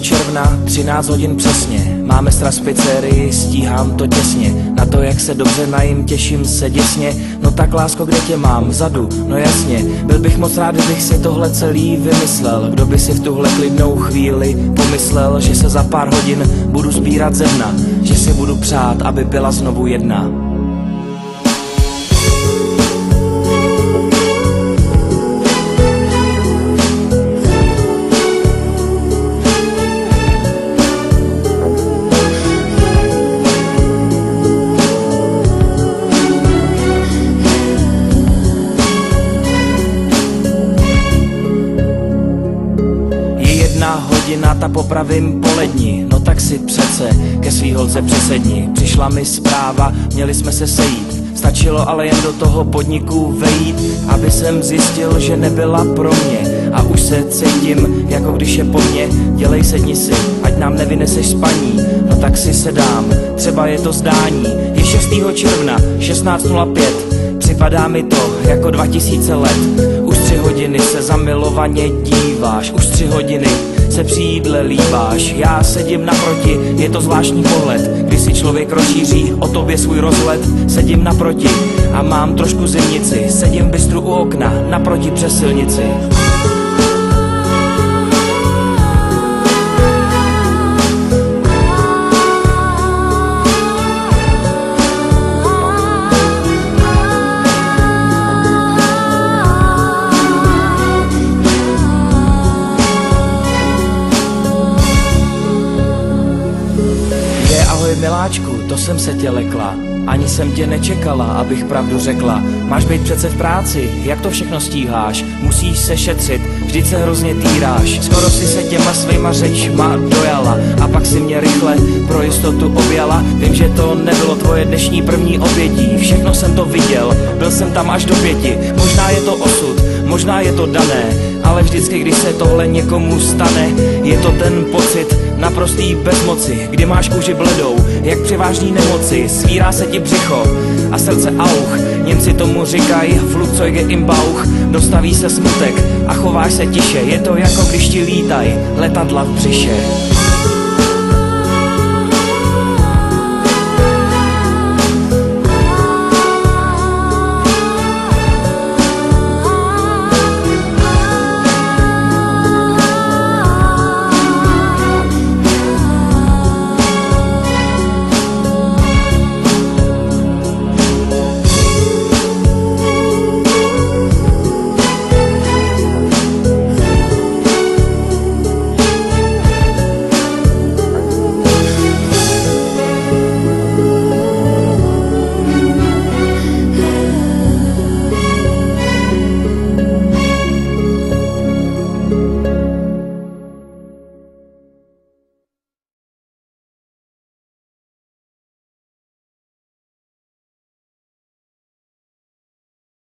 června, 13 hodin přesně. Máme sraz pizzerii, stíhám to těsně. Na to, jak se dobře najím, těším se děsně. No tak lásko, kde tě mám? Vzadu, no jasně. Byl bych moc rád, kdybych si tohle celý vymyslel. Kdo by si v tuhle klidnou chvíli pomyslel, že se za pár hodin budu sbírat ze dna, že si budu přát, aby byla znovu jedna. Hodina, ta popravím polední, no tak si přece ke svý holce přisedni. Přišla mi zpráva, měli jsme se sejít, stačilo ale jen do toho podniku vejít, aby jsem zjistil, že nebyla pro mě. A už se cítím, jako když je po mně. Dělej, sedni si, ať nám nevyneseš spaní. No tak si sedám, třeba je to zdání. Je 6. června, 16:05. Připadá mi to jako 2000 let. Už 3 hodiny se zamilovaně díváš, už 3 hodiny se při jídle líbáš. Já sedím naproti, je to zvláštní pohled, kdy si člověk rozšíří o tobě svůj rozhled. Sedím naproti a mám trošku zimnici, sedím v bistru u okna, naproti přes silnici. Miláčku, to jsem se tě lekla, ani jsem tě nečekala, abych pravdu řekla. Máš být přece v práci, jak to všechno stíháš? Musíš se šetřit, vždyť se hrozně týráš. Skoro si se těma svýma řečma dojala a pak si mě rychle pro jistotu objala. Vím, že to nebylo tvoje dnešní první obědí, všechno jsem to viděl, byl jsem tam až do 5. Možná je to osud, možná je to dané, ale vždycky, když se tohle někomu stane, je to ten pocit naprostý bezmoci, kdy máš kůži bledou, jak při vážný nemoci. Svírá se ti břicho a srdce auch, Němci tomu říkají Flugzeuge im Bauch. Dostaví se smutek a chováš se tiše, je to jako když ti lítaj letadla v břiše.